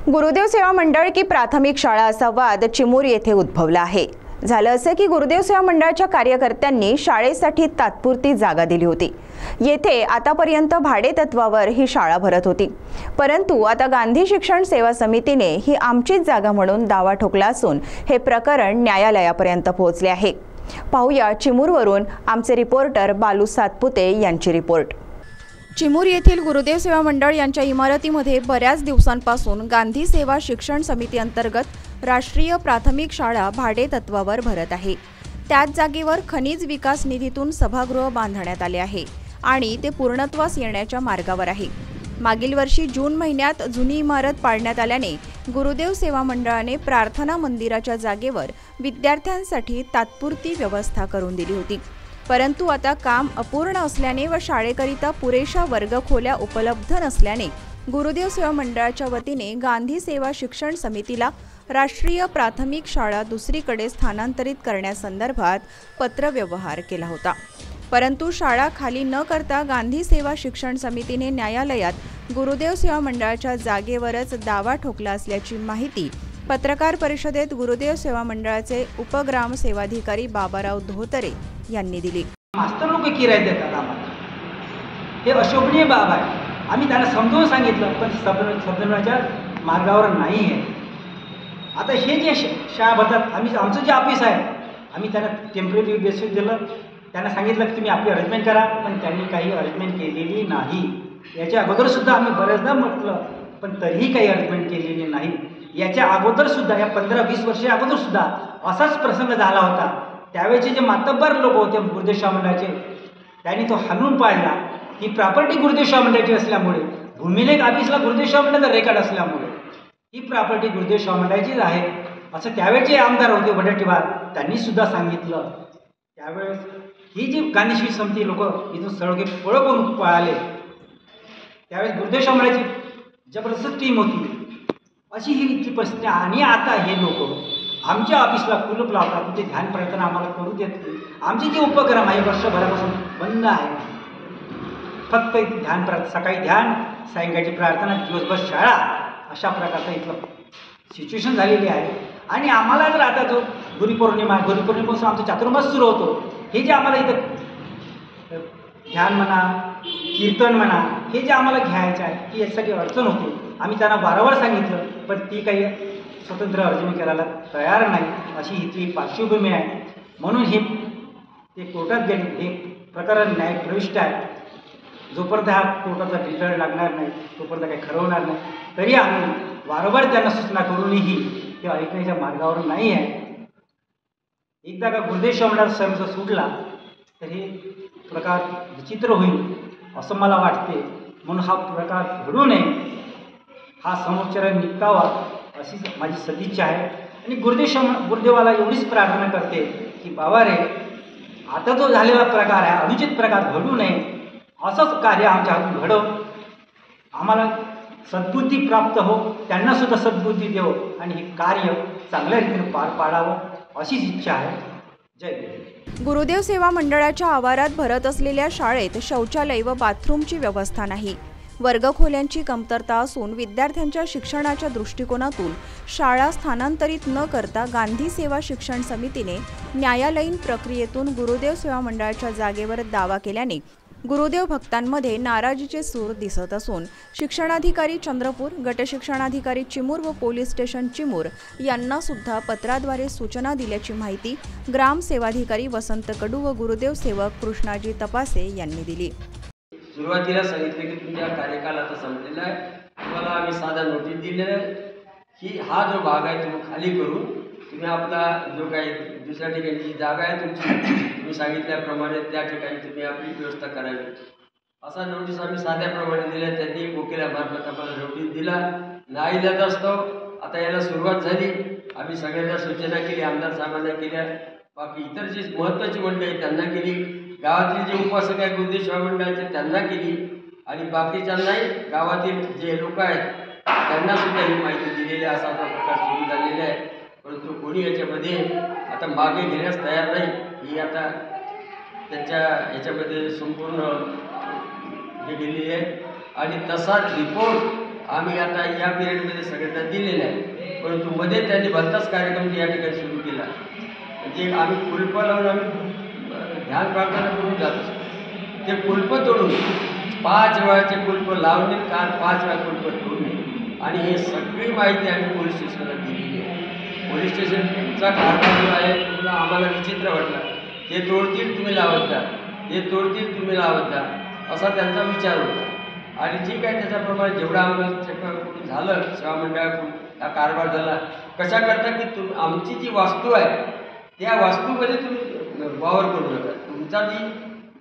गुरुदेव सेवा मंडळ की प्राथमिक शाळा असा वाद चिमूर येथे उद्भवला आहे। झालं असं की गुरुदेव सेवा मंडळाच्या कार्यकर्त्यांनी शाळेसाठी तात्पुरती जागा दिली होती। येथे आतापर्यंत भाडे तत्वावर ही शाळा भरत होती, परंतु आता गांधी शिक्षण सेवा समितीने ही आमचीच जागा म्हणून दावा ठोकला असून हे प्रकरण न्यायालयापर्यंत पोहोचले आहे। पाहूया चिमूरवरून आमचे रिपोर्टर बालू सातपुते यांची रिपोर्ट। चिमूर येथील गुरुदेव सेवा मंडळ यांच्या इमारतीमध्ये बऱ्याच दिवसांपासून गांधी सेवा शिक्षण समिती अंतर्गत राष्ट्रीय प्राथमिक शाळा भाडे तत्वावर भरत आहे। त्याच जागेवर खनिज विकास निधीतून सभागृह बांधण्यात आले आहे आणि ते पूर्णत्वास येण्याच्या मार्गावर आहे। मागील वर्षी जून महिन्यात जुनी इमारत पाडण्यात आल्याने गुरुदेव सेवा मंडळाने प्रार्थना मंदिराच्या जागेवर विद्यार्थ्यांसाठी तात्पुरती व्यवस्था करून दिली होती, परंतु आता काम अपूर्ण असल्याने व शाळेकरिता पुरेशा वर्गखोल्या उपलब्ध नसल्याने गुरुदेव सेवा मंडळाच्या वतीने गांधी सेवा शिक्षण समितीला राष्ट्रीय प्राथमिक शाळा दुसरीकडे स्थानांतरित करण्यासंदर्भात पत्रव्यवहार केला होता। परंतु शाळा खाली न करता गांधी सेवा शिक्षण समितीने न्यायालयात गुरुदेव सेवा मंडळाच्या जागेवरच दावा ठोकला असल्याची माहिती पत्रकार परिषदेत गुरुदेव सेवा मंडळाचे उपग्राम सेवाधिकारी बाबाराव धोतरे यांनी दिली। मास्तर लोक किराय देतात आम्हाला, हे अशोभनीय बाब आहे। आम्ही त्यांना समजावून सांगितलं, पण समजण्याच्या मार्गावर नाही आहे। आता हे जे शाळा भरतात, आमचं जे ऑफिस आहे, आम्ही त्यांना टेम्पररी बेसिस दिलं, त्यांना सांगितलं की तुम्ही आपली अरेंजमेंट करा, पण त्यांनी काही अरेंजमेंट केलेली नाही। याच्या अगोदरसुद्धा आम्ही बऱ्याचदा म्हटलं, पण तरीही काही अरेंजमेंट केलेली नाही। याच्या अगोदरसुद्धा, या 15-20 वर्षे अगोदरसुद्धा असाच प्रसंग झाला होता। त्यावेळेचे जे मातब्बर लोक होते गुरुदेव सेवा मंडळाचे, त्यांनी तो हाणून पाडला। ही प्रॉपर्टी गुरुदेव सेवा मंडळाची असल्यामुळे, भूमिलेख ऑफिसला गुरुदेव सेवा मंडळाचा रेकॉर्ड असल्यामुळे ही प्रॉपर्टी गुरुदेव सेवा मंडळाचीच आहे असं त्यावेळेचे आमदार होते वडेट्टीवार, त्यांनी सुद्धा सांगितलं। त्यावेळेस ही जी गांधी शिक्षण समिती लोक इथून सळगे पळ करून पळाले, त्यावेळेस गुरुदेव सेवा मंडळाची जबरदस्त टीम होती, अशी ही इथली परिस्थिती। आणि आता हे लोक आमच्या ऑफिसला कुलूप लावतात, तिथे ध्यान प्रार्थना आम्हाला करू देत नाही। आमचे जे उपक्रम आहे वर्षभरापासून बंद आहे, फक्त ध्यान प्रार्थना, सकाळी ध्यान, सायंकाळची प्रार्थना, दिवसभर शाळा, अशा प्रकारचं इथलं सिच्युएशन झालेली आहे। आणि आम्हाला जर आता जो गुरुपौर्णिमेपासून आमचा चातुर्मास सुरू होतो, हे जे आम्हाला इथं ध्यान म्हणा, कीर्तन म्हणा, हे जे आम्हाला घ्यायचं आहे, की यासाठी अडचण होते। आम्ही त्यांना वारंवार सांगितलं, पण ती काही स्वतंत्र अर्ज करायला तयार नाही, अशी इथली पार्श्वभूमी आहे। म्हणून हे ते कोर्टात गेले, हे प्रकरण न्यायप्रविष्ट आहे। जोपर्यंत हा कोर्टाचा रिझल्ट लागणार नाही, तोपर्यंत काही खरं होणार नाही। तरी आम्ही वारंवार त्यांना सूचना करूनही ते ऐकण्याच्या मार्गावर नाही आहे। एकदा का गुरुदेव सेवा मंडळाचा समजा सुटला तर हे प्रकार विचित्र होईल असं मला वाटते। म्हणून हा प्रकार घडू नये, हा समोच्चार निघावा अशी माझी सदिच्छा आहे। आणि गुरुदेवाला एवढीच प्रार्थना करते की बाबा रे, आता जो झालेला प्रकार आहे, अनुचित प्रकार घडू नये, असंच कार्य आमच्या हातून घडव, आम्हाला सद्बुद्धी प्राप्त हो, त्यांना सुद्धा सद्बुद्धी देव आणि हे कार्य चांगल्या रीतीने पार पाडावं अशीच इच्छा आहे। जय गुरु। गुरुदेव सेवा मंडळाच्या आवारात भरत असलेल्या शाळेत शौचालय व बाथरूमची व्यवस्था नाही, वर्गखोल्यांची कमतरता असून विद्यार्थ्यांच्या शिक्षणाच्या दृष्टिकोनातून शाळा स्थानांतरित न करता गांधी सेवा शिक्षण समितीने न्यायालयीन प्रक्रियेतून गुरुदेव सेवा मंडळाच्या जागेवर दावा केल्याने गुरुदेव भक्तांमध्ये नाराजीचे सूर दिसत असून शिक्षणाधिकारी चंद्रपूर, गटशिक्षणाधिकारी चिमूर व पोलीस स्टेशन चिमूर यांना सुद्धा पत्राद्वारे सूचना दिल्याची माहिती ग्राम सेवाधिकारी वसंत कडू व गुरुदेव सेवक कृष्णाजी तपासे यांनी दिली। सुरुवातीला सांगितले की तुमच्या कार्यकाल आता संपलेला आहे, तुम्हाला आम्ही साधा नोटीस दिलेलं आहे की हा जो भाग आहे तो खाली करून तुम्ही आपला जो काही दुसऱ्या ठिकाणी जी जागा आहे तुमची, तुम्ही सांगितल्याप्रमाणे त्या ठिकाणी तुम्ही आपली व्यवस्था करावी, असा नोटीस आम्ही साध्याप्रमाणे दिल्या। त्यांनी वकिलामार्फत आम्हाला नोटीस दिला। नाही देत असतो आता याला सुरुवात झाली, आम्ही सगळ्यांना सूचना केली, आमदार साहेबांना केल्या, बाकी इतर जी महत्त्वाची मंडळी त्यांना केली, गावातील जे उपासक आहे गुरुदेव सेवा मंडळाचे त्यांना केली, आणि बाकीच्यांनाही गावातील जे लोक आहेत त्यांना सुद्धा ही माहिती दिलेली आहे। असा प्रकार सुरू झालेला आहे, परंतु कोणी याच्यामध्ये आता मागे घेण्यास तयार नाही। ही आता त्यांच्या याच्यामध्ये संपूर्ण हे गेलेली आहे, आणि तसा रिपोर्ट आम्ही आता या पिरियडमध्ये सगळ्यांना दिलेलं आहे, परंतु मध्ये त्यांनी भलताच कार्यक्रम या ठिकाणी सुरू केला. म्हणजे आम्ही कुलपं लावून आम्ही ध्यान प्रार्थना करून जात असतो. ते कुलपं तोडून 5 वेळाचे कुलपं लावणे, काल 5 वेळा कुलपं तोडणे, आणि हे सगळी माहिती आम्ही पोलीस स्टेशनला दिलेली आहे. पोलीस स्टेशनचा कारभार जो आहे तुला आम्हाला विचित्र वाटला. ते तोडतील तुम्ही लावत जा, ते तोडतील तुम्ही लावत जा, असा त्यांचा विचार होता. आणि ठीक आहे, त्याच्याप्रमाणे जेवढं आम्हाला कुठून झालं, सेवा मंडळाकडून हा कारभार झाला. कशा करता की आमची जी वास्तू आहे त्या वास्तूमध्ये तुम्ही वावर करू नका. तुमचा जी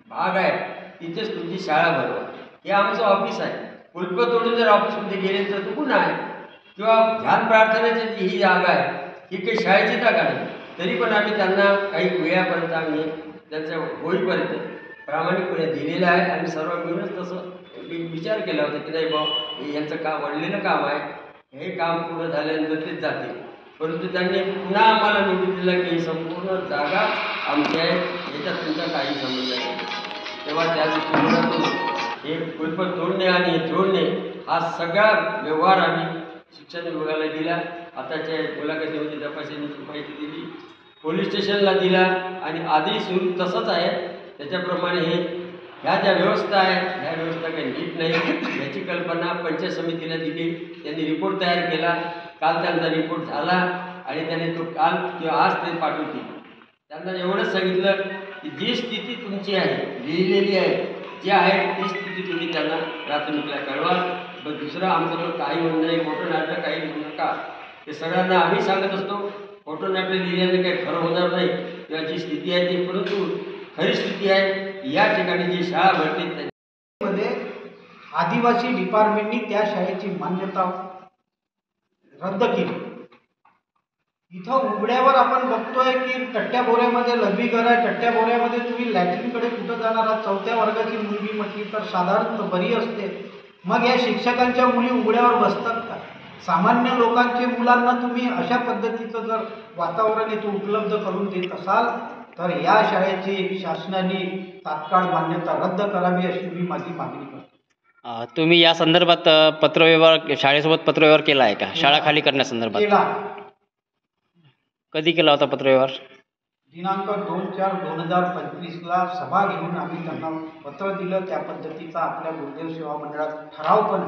भाग आहे तिथेच तुमची शाळा भरवा. हे आमचं ऑफिस आहे. कुलपं तोडून जर ऑफिसमध्ये गेले तर तो गुन्हा आहे. किंवा ध्यान प्रार्थनेची जी ही जागा आहे ही काही शाळेची जागा नाही. तरी पण आम्ही त्यांना काही वेळापर्यंत आम्ही त्यांच्या होईपर्यंत प्रामाणिकपणे दिलेलं आहे. आणि सर्व मिळूनच तसं विचार केला होता की नाही हे यांचं काम वाढलेलं काम आहे, हे काम पूर्ण झाल्यानंतर तेच जातील. परंतु त्यांनी पुन्हा आम्हाला नोटीस दिला की ही संपूर्ण जागा आमची आहे, याच्यात तुमचा काही संबंध नाही. तेव्हा त्या दृष्टिकोनातून हे कुलपं तोडणे आणि हे जोडणे हा सगळा व्यवहार आम्ही शिक्षण विभागाला दिला. आताच्या मुलाखतीमध्ये तपासणीची माहिती दिली, पोलीस स्टेशनला दिला, आणि आधी सुरू तसंच आहे. त्याच्याप्रमाणे ह्या ज्या व्यवस्था आहेत ह्या व्यवस्था काही नीट नाही याची कल्पना पंचायत समितीला दिली. त्यांनी रिपोर्ट तयार केला. काल त्यांचा रिपोर्ट झाला आणि त्याने तो काल किंवा आज ते पाठवतील. त्यांना एवढंच सांगितलं की जी स्थिती तुमची आहे लिहिलेली आहे, जी आहे ती स्थिती तुम्ही त्यांना प्राथमिकला कळवा. पण दुसरं आमचं तर काही म्हणणं नाही, फोटो नाटक काही म्हणू नका. ते सगळ्यांना आम्ही सांगत असतो, फोटो नाटक लिहिल्याने काही खरं होणार नाही किंवा जी स्थिती आहे ती, परंतु खरी स्थिती आहे या ठिकाणी जी शाळा भरते त्यामध्ये आदिवासी डिपार्टमेंटनी त्या शाळेची मान्यता रद्द केली. इथं उघड्यावर आपण बघतोय की टट्ट्या बोऱ्यामध्ये लघवी घर आहे. टट्ट्या बोऱ्यामध्ये तुम्ही लॅट्रिनकडे कुठं जाणार आहात? 4थ्या वर्गाची मुलगी म्हटली तर साधारण बरी असते. मग या शिक्षकांच्या मुली उघड्यावर बसतात का? सामान्य लोकांचे मुलांना तुम्ही अशा पद्धतीचं जर वातावरण इथं उपलब्ध करून देत असाल तर या शाळेची शासनाने तात्काळ मान्यता रद्द करावी अशी मी माझी मागणी करतो. तुम्ही या संदर्भात पत्रव्यवहार शाळेसोबत पत्रव्यवहार केला आहे का? शाळा खाली करण्यासंदर्भात केला. कधी केला होता पत्रव्यवहार? दिनांक 2/4/2025 सभा घेऊन आम्ही त्यांना पत्र दिलं. त्या पद्धतीचा आपल्या गुरुदेव सेवा मंडळात ठराव पण